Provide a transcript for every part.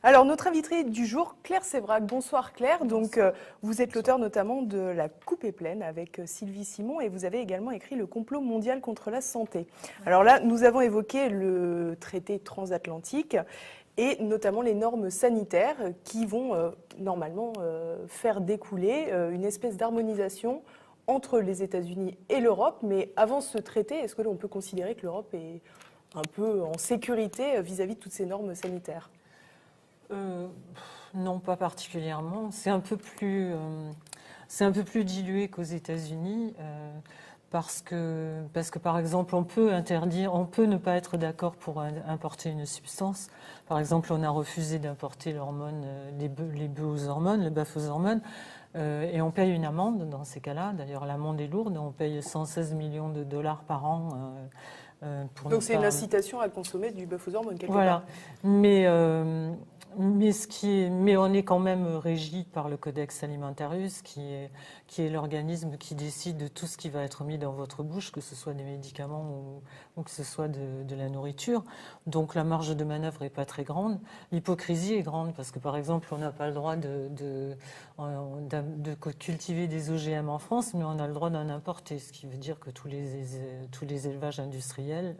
Alors, notre invitée du jour, Claire Sévrac. Bonsoir Claire. Donc, vous êtes l'auteur notamment de La coupe est pleine avec Sylvie Simon et vous avez également écrit Le complot mondial contre la santé. Alors là, nous avons évoqué le traité transatlantique et notamment les normes sanitaires qui vont normalement faire découler une espèce d'harmonisation entre les États-Unis et l'Europe. Mais avant ce traité, est-ce que l'on peut considérer que l'Europe est un peu en sécurité vis-à-vis de toutes ces normes sanitaires? Non, pas particulièrement. C'est un peu plus dilué qu'aux États-Unis parce que, par exemple, on peut ne pas être d'accord pour importer une substance. Par exemple, on a refusé d'importer l'hormone, les bœufs aux hormones, le bœuf aux hormones, et on paye une amende dans ces cas-là. D'ailleurs, l'amende est lourde. On paye 116 millions de dollars par an. Donc c'est une incitation à consommer du bœuf aux hormones quelque voilà. part. Mais on est quand même régi par le Codex Alimentarius, qui est l'organisme qui décide de tout ce qui va être mis dans votre bouche, que ce soit des médicaments ou que ce soit de la nourriture. Donc la marge de manœuvre n'est pas très grande. L'hypocrisie est grande parce que, par exemple, on n'a pas le droit de cultiver des OGM en France, mais on a le droit d'en importer, ce qui veut dire que tous les élevages industriels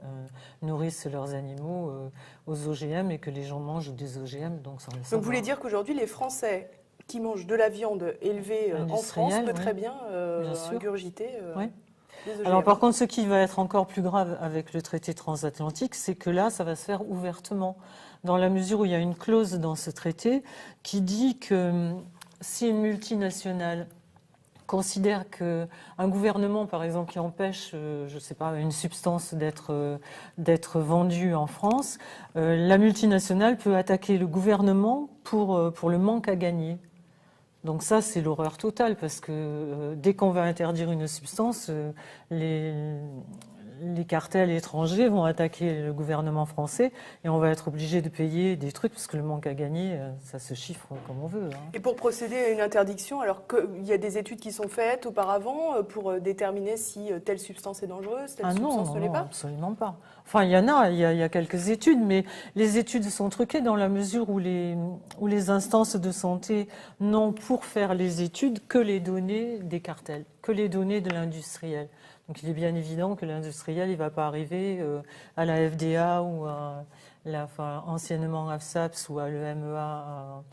nourrissent leurs animaux aux OGM et que les gens mangent des OGM. Donc vous voulez dire qu'aujourd'hui, les Français qui mangent de la viande élevée en France peuvent très bien ingurgiter des OGM. Alors par contre, ce qui va être encore plus grave avec le traité transatlantique, c'est que là, ça va se faire ouvertement, dans la mesure où il y a une clause dans ce traité qui dit que si une multinationale considère qu'un gouvernement, par exemple, qui empêche, je ne sais pas, une substance d'être vendue en France, la multinationale peut attaquer le gouvernement pour le manque à gagner. Donc ça, c'est l'horreur totale, parce que dès qu'on va interdire une substance, les cartels étrangers vont attaquer le gouvernement français et on va être obligé de payer des trucs parce que le manque à gagner, ça se chiffre comme on veut. Et pour procéder à une interdiction, alors qu'il y a des études qui sont faites auparavant pour déterminer si telle substance est dangereuse, telle substance ne l'est pas? Absolument pas. Enfin, il y a quelques études, mais les études sont truquées dans la mesure où les instances de santé n'ont pour faire les études que les données des cartels, que les données de l'industriel. Donc il est bien évident que l'industriel, il ne va pas arriver à la FDA ou anciennement AFSAPS ou à l'EMEA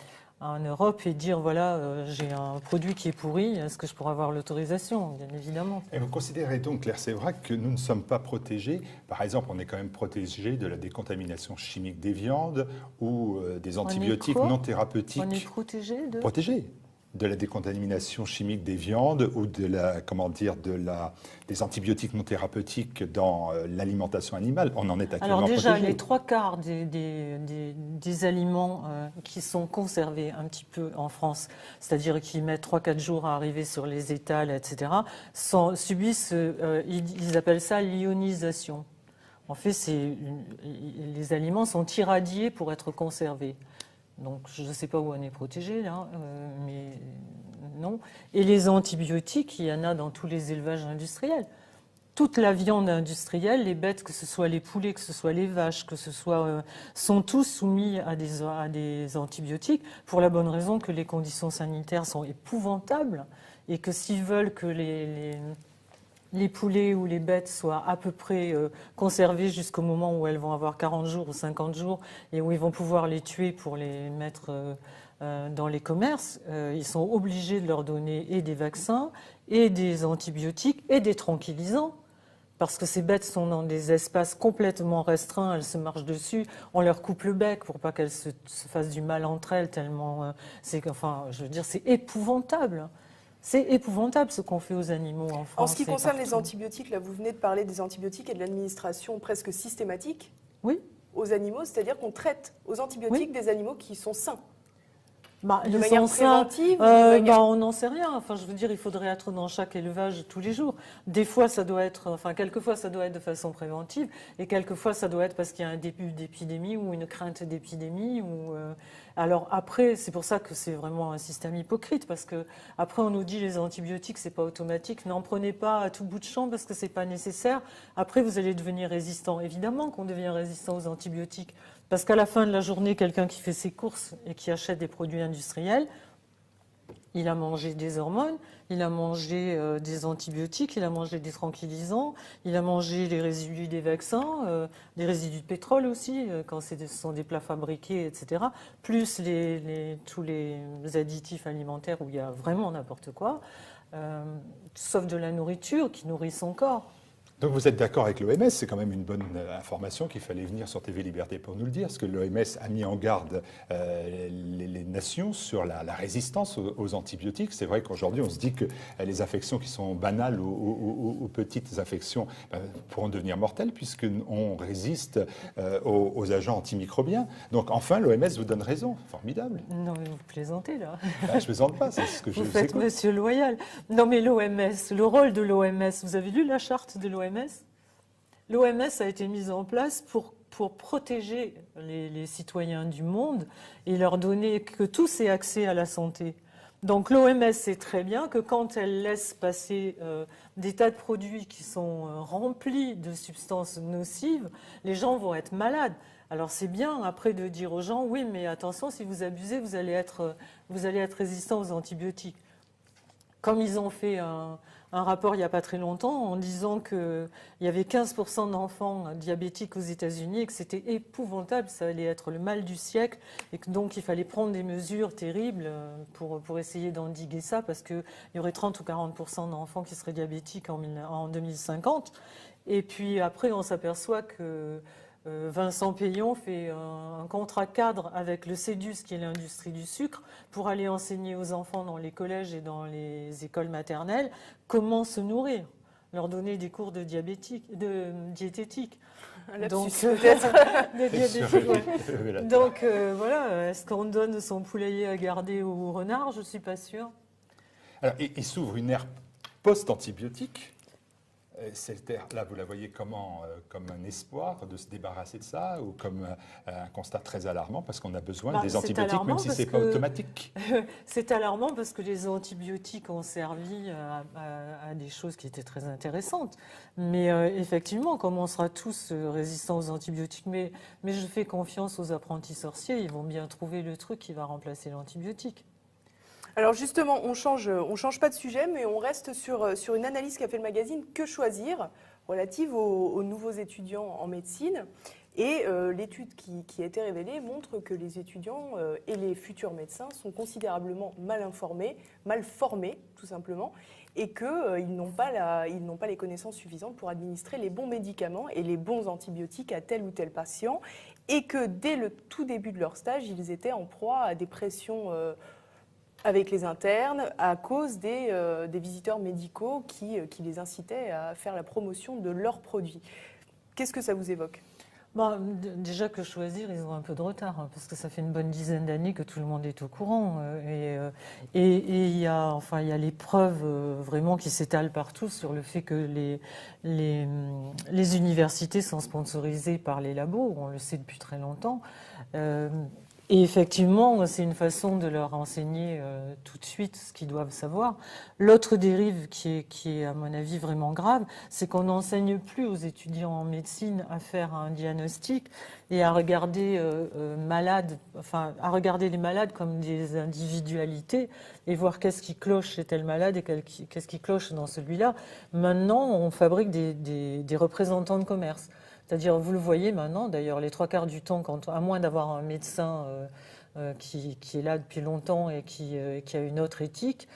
en Europe et dire voilà, j'ai un produit qui est pourri, est-ce que je pourrais avoir l'autorisation? Bien évidemment. Et vous considérez donc, Claire Sévrac, que nous ne sommes pas protégés? Par exemple, on est quand même protégé de la décontamination chimique des viandes ou des antibiotiques non thérapeutiques. On est protégé de... Protégé de la décontamination chimique des viandes ou des antibiotiques non thérapeutiques dans l'alimentation animale. On en est actuellement protégé. Alors déjà, les 3/4 des aliments qui sont conservés un petit peu en France, c'est-à-dire qui mettent 3-4 jours à arriver sur les étals, etc., subissent, ils appellent ça l'ionisation. En fait, les aliments sont irradiés pour être conservés. Donc, je ne sais pas où on est protégé, là, mais non. Et les antibiotiques, il y en a dans tous les élevages industriels. Toute la viande industrielle, les bêtes, que ce soit les poulets, que ce soit les vaches, sont tous soumis à des antibiotiques pour la bonne raison que les conditions sanitaires sont épouvantables et que s'ils veulent que les poulets ou les bêtes soient à peu près conservées jusqu'au moment où elles vont avoir 40 jours ou 50 jours et où ils vont pouvoir les tuer pour les mettre dans les commerces, ils sont obligés de leur donner et des vaccins et des antibiotiques et des tranquillisants. Parce que ces bêtes sont dans des espaces complètement restreints, elles se marchent dessus, on leur coupe le bec pour pas qu'elles se fassent du mal entre elles, tellement c'est épouvantable. C'est épouvantable ce qu'on fait aux animaux en France. En ce qui concerne les antibiotiques, là vous venez de parler des antibiotiques et de l'administration presque systématique aux animaux, c'est-à-dire qu'on traite aux antibiotiques des animaux qui sont sains. De manière préventive on n'en sait rien. Enfin, je veux dire, il faudrait être dans chaque élevage tous les jours. Quelquefois, ça doit être de façon préventive, et quelquefois, ça doit être parce qu'il y a un début d'épidémie ou une crainte d'épidémie. Alors après, c'est pour ça que c'est vraiment un système hypocrite, parce que après, on nous dit les antibiotiques, c'est pas automatique. N'en prenez pas à tout bout de champ parce que c'est pas nécessaire. Après, vous allez devenir résistant. Évidemment qu'on devient résistant aux antibiotiques. Parce qu'à la fin de la journée, quelqu'un qui fait ses courses et qui achète des produits industriels, il a mangé des hormones, il a mangé des antibiotiques, il a mangé des tranquillisants, il a mangé les résidus des vaccins, des résidus de pétrole aussi, quand ce sont des plats fabriqués, etc. Plus tous les additifs alimentaires où il y a vraiment n'importe quoi, sauf de la nourriture qui nourrit son corps. Donc vous êtes d'accord avec l'OMS, c'est quand même une bonne information qu'il fallait venir sur TV Liberté pour nous le dire, parce que l'OMS a mis en garde les nations sur la résistance aux antibiotiques. C'est vrai qu'aujourd'hui on se dit que les affections qui sont banales ou petites affections pourront devenir mortelles puisqu'on résiste aux agents antimicrobiens. Donc enfin l'OMS vous donne raison, formidable. Non mais vous plaisantez là. Ben, je plaisante pas, c'est ce que je sais. Vous faites monsieur loyal. Non mais l'OMS, le rôle de l'OMS, vous avez lu la charte de l'OMS ? L'OMS a été mise en place pour protéger les citoyens du monde et leur donner que tous aient accès à la santé. Donc l'OMS sait très bien que quand elle laisse passer des tas de produits qui sont remplis de substances nocives, les gens vont être malades. Alors c'est bien après de dire aux gens, oui mais attention, si vous abusez, vous allez être résistant aux antibiotiques. Comme ils ont fait un rapport il n'y a pas très longtemps en disant qu'il y avait 15% d'enfants diabétiques aux États-Unis et que c'était épouvantable, ça allait être le mal du siècle et que donc il fallait prendre des mesures terribles pour essayer d'endiguer ça parce qu'il y aurait 30 ou 40% d'enfants qui seraient diabétiques en 2050. Et puis après on s'aperçoit que Vincent Payon fait un contrat cadre avec le CEDUS, qui est l'industrie du sucre, pour aller enseigner aux enfants dans les collèges et dans les écoles maternelles comment se nourrir, leur donner des cours de diététique. Donc peut-être. Donc voilà, est-ce qu'on donne son poulailler à garder au renard? Je ne suis pas sûre. Alors, il s'ouvre une ère post-antibiotique. Cette ère-là, vous la voyez comment? Comme un espoir de se débarrasser de ça ou comme un constat très alarmant parce qu'on a besoin des antibiotiques même si ce n'est pas automatique? C'est alarmant parce que les antibiotiques ont servi à des choses qui étaient très intéressantes. Mais effectivement, comme on sera tous résistants aux antibiotiques, mais je fais confiance aux apprentis sorciers, ils vont bien trouver le truc qui va remplacer l'antibiotique. Alors justement, on change pas de sujet, mais on reste sur une analyse qu'a fait le magazine Que choisir, relative aux nouveaux étudiants en médecine. Et l'étude qui a été révélée montre que les étudiants et les futurs médecins sont considérablement mal informés, mal formés tout simplement, et qu'ils n'ont pas les connaissances suffisantes pour administrer les bons médicaments et les bons antibiotiques à tel ou tel patient, et que dès le tout début de leur stage, ils étaient en proie à des pressions avec les internes à cause des visiteurs médicaux qui les incitaient à faire la promotion de leurs produits. Qu'est-ce que ça vous évoque ? Bon, déjà Que choisir, ils ont un peu de retard, hein, parce que ça fait une bonne dizaine d'années que tout le monde est au courant. Et il y a les preuves vraiment qui s'étalent partout sur le fait que les universités sont sponsorisées par les labos, on le sait depuis très longtemps. Et effectivement, c'est une façon de leur enseigner tout de suite ce qu'ils doivent savoir. L'autre dérive qui est, à mon avis, vraiment grave, c'est qu'on n'enseigne plus aux étudiants en médecine à faire un diagnostic et à regarder à regarder les malades comme des individualités et voir qu'est-ce qui cloche chez tel malade et qu'est-ce qui cloche dans celui-là. Maintenant, on fabrique des représentants de commerce. C'est-à-dire, vous le voyez maintenant, d'ailleurs, les trois quarts du temps, à moins d'avoir un médecin qui est là depuis longtemps et qui a une autre éthique,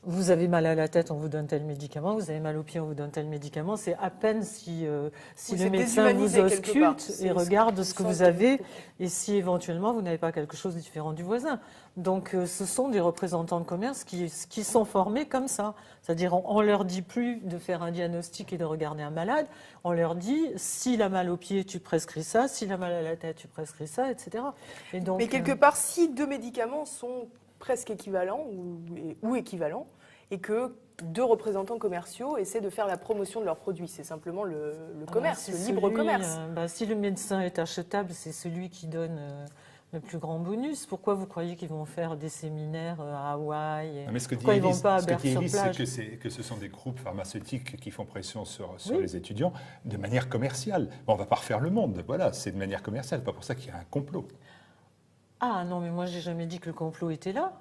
vous avez mal à la tête, on vous donne tel médicament, vous avez mal aux pieds, on vous donne tel médicament. C'est à peine si le médecin vous ausculte et regarde ce que vous avez et si éventuellement vous n'avez pas quelque chose de différent du voisin. Donc ce sont des représentants de commerce qui sont formés comme ça. C'est-à-dire on leur dit plus de faire un diagnostic et de regarder un malade, on leur dit s'il a mal aux pieds, tu prescris ça, s'il a mal à la tête, tu prescris ça, etc. Et donc, mais quelque part, si deux médicaments sont presque équivalents ou équivalents, et que deux représentants commerciaux essaient de faire la promotion de leurs produits. C'est simplement le commerce, le libre commerce. Si le médecin est achetable, c'est celui qui donne le plus grand bonus. Pourquoi vous croyez qu'ils vont faire des séminaires à Hawaï? Non, mais ce que dit Pourquoi ils vont Élise, pas à ce que dit Élise, Berck-sur-Plage? c'est que ce sont des groupes pharmaceutiques qui font pression sur Oui. les étudiants de manière commerciale. Bon, on ne va pas refaire le monde, voilà, c'est de manière commerciale, pas pour ça qu'il y a un complot. Ah non, mais moi, j'ai jamais dit que le complot était là.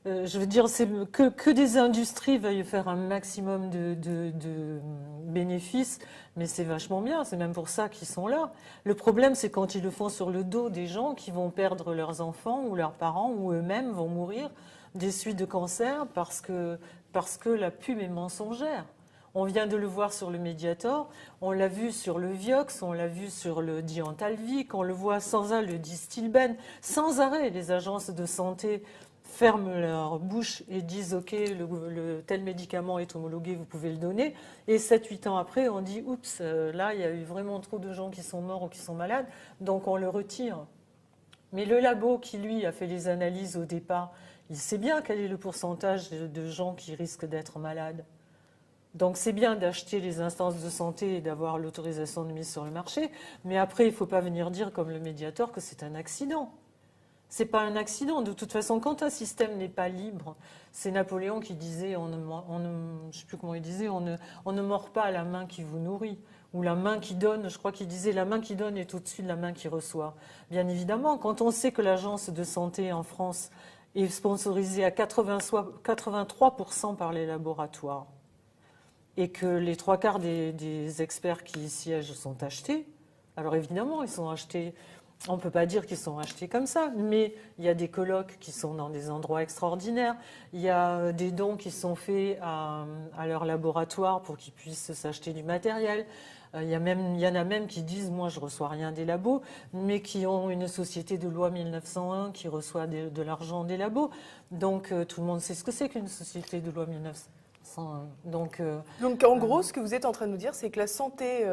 Je veux dire, c'est que des industries veuillent faire un maximum de bénéfices, mais c'est vachement bien, c'est même pour ça qu'ils sont là. Le problème, c'est quand ils le font sur le dos des gens qui vont perdre leurs enfants ou leurs parents ou eux-mêmes vont mourir des suites de cancer parce que la pub est mensongère. On vient de le voir sur le Mediator, on l'a vu sur le Vioxx, on l'a vu sur le Diantalvic, on le voit sans arrêt, le Distilben, sans arrêt. Les agences de santé ferment leur bouche et disent « Ok, le tel médicament est homologué, vous pouvez le donner ». Et 7-8 ans après, on dit « Oups, là, il y a eu vraiment trop de gens qui sont morts ou qui sont malades, donc on le retire ». Mais le labo qui, lui, a fait les analyses au départ, il sait bien quel est le pourcentage de gens qui risquent d'être malades. Donc c'est bien d'acheter les instances de santé et d'avoir l'autorisation de mise sur le marché, mais après, il ne faut pas venir dire, comme le Mediator, que c'est un accident. C'est pas un accident. De toute façon, quand un système n'est pas libre, c'est Napoléon qui disait, je sais plus comment il disait, on ne mord pas à la main qui vous nourrit. Ou la main qui donne, je crois qu'il disait, la main qui donne est au-dessus de la main qui reçoit. Bien évidemment, quand on sait que l'agence de santé en France est sponsorisée à 83% par les laboratoires, et que les 3/4 des experts qui y siègent sont achetés, alors évidemment, ils sont achetés. On ne peut pas dire qu'ils sont achetés comme ça, mais il y a des colloques qui sont dans des endroits extraordinaires. Il y a des dons qui sont faits à leur laboratoire pour qu'ils puissent s'acheter du matériel. Il y en a même qui disent « Moi, je ne reçois rien des labos », mais qui ont une société de loi 1901 qui reçoit de l'argent des labos. Donc, tout le monde sait ce que c'est qu'une société de loi 1901. Donc en gros, ce que vous êtes en train de nous dire, c'est que la santé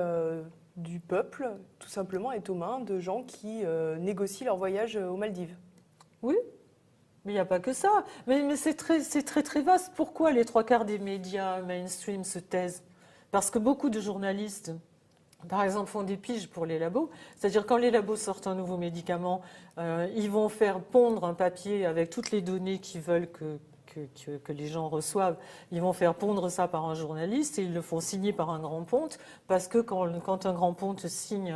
du peuple, tout simplement, est aux mains de gens qui négocient leur voyage aux Maldives. Oui, mais il n'y a pas que ça. Mais c'est très vaste. Pourquoi les 3/4 des médias mainstream se taisent? Parce que beaucoup de journalistes, par exemple, font des piges pour les labos. C'est-à-dire quand les labos sortent un nouveau médicament, ils vont faire pondre un papier avec toutes les données qu'ils veulent que les gens reçoivent, ils vont faire pondre ça par un journaliste et ils le font signer par un grand ponte parce que quand un grand ponte signe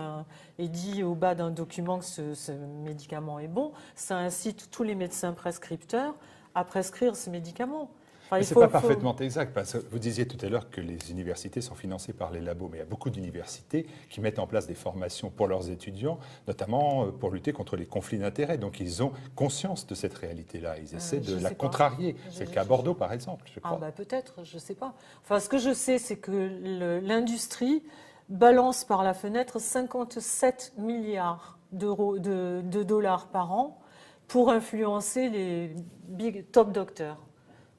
et dit au bas d'un document que ce médicament est bon, ça incite tous les médecins prescripteurs à prescrire ce médicament. Enfin, ce n'est pas parfaitement exact. Parce que vous disiez tout à l'heure que les universités sont financées par les labos, mais il y a beaucoup d'universités qui mettent en place des formations pour leurs étudiants, notamment pour lutter contre les conflits d'intérêts. Donc ils ont conscience de cette réalité-là. Ils essaient de la contrarier. C'est le cas à Bordeaux, par exemple, je crois. Ah bah peut-être, je ne sais pas. Enfin, ce que je sais, c'est que l'industrie balance par la fenêtre 57 milliards de dollars par an pour influencer les big top doctors.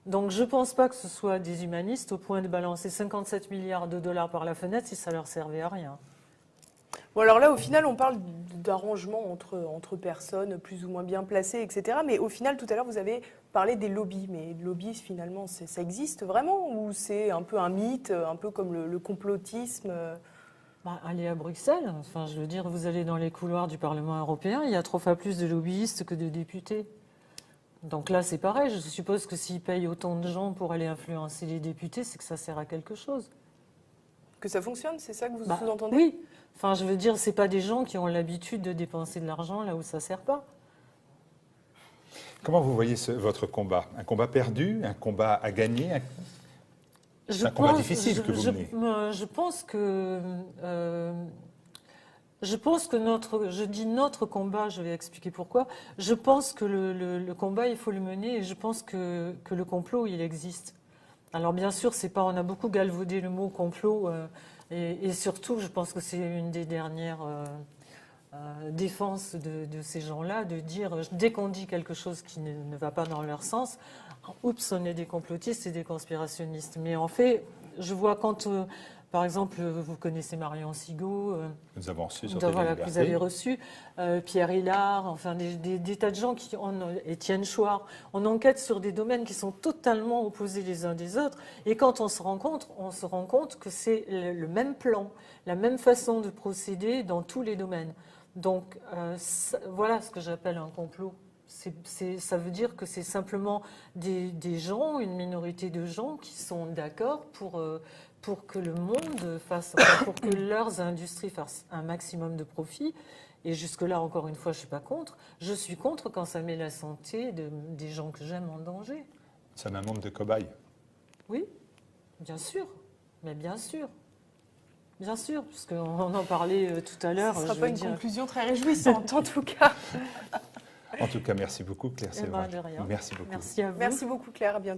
Donc je ne pense pas que ce soit des humanistes au point de balancer 57 milliards de dollars par la fenêtre si ça leur servait à rien. Bon, alors là, au final, on parle d'arrangements entre personnes plus ou moins bien placées, etc. Mais au final, tout à l'heure, vous avez parlé des lobbies. Mais les lobbies, finalement, ça existe vraiment? Ou c'est un peu un mythe, un peu comme le complotisme? Allez à Bruxelles. Enfin, je veux dire, vous allez dans les couloirs du Parlement européen, il y a 3 fois plus de lobbyistes que de députés. Donc là, c'est pareil. Je suppose que s'ils payent autant de gens pour aller influencer les députés, c'est que ça sert à quelque chose. Que ça fonctionne, c'est ça que vous sous-entendez? Oui. Enfin, je veux dire, c'est pas des gens qui ont l'habitude de dépenser de l'argent là où ça sert pas. Comment vous voyez votre combat? Un combat perdu? Un combat à gagner? C'est un combat difficile que vous menez. Je pense que... je dis notre combat, je vais expliquer pourquoi. Je pense que le combat, il faut le mener et je pense que le complot, il existe. Alors bien sûr, c'est pas, on a beaucoup galvaudé le mot complot et surtout, je pense que c'est une des dernières défenses de ces gens-là, de dire, dès qu'on dit quelque chose qui ne va pas dans leur sens, oups, on est des complotistes et des conspirationnistes. Mais en fait, je vois quand... Par exemple, vous connaissez Marion Sigaud, nous avons reçu sur que vous avez reçu, Pierre Hillard, enfin des tas de gens Étienne Chouard, on enquête sur des domaines qui sont totalement opposés les uns des autres. Et quand on se rend compte que c'est le même plan, la même façon de procéder dans tous les domaines. Donc, voilà ce que j'appelle un complot. Ça veut dire que c'est simplement des gens, une minorité de gens qui sont d'accord pour que le monde pour que leurs industries fassent un maximum de profit. Et jusque-là, encore une fois, je ne suis pas contre. Je suis contre quand ça met la santé des gens que j'aime en danger. Ça met un monde de cobayes. Oui, bien sûr. Mais bien sûr. Bien sûr, parce qu'on en parlait tout à l'heure. Ce ne sera pas une conclusion très réjouissante, en tout cas. En tout cas, merci beaucoup, Claire Sévrac. De rien. Merci beaucoup. Merci à vous. Merci beaucoup, Claire. À bientôt.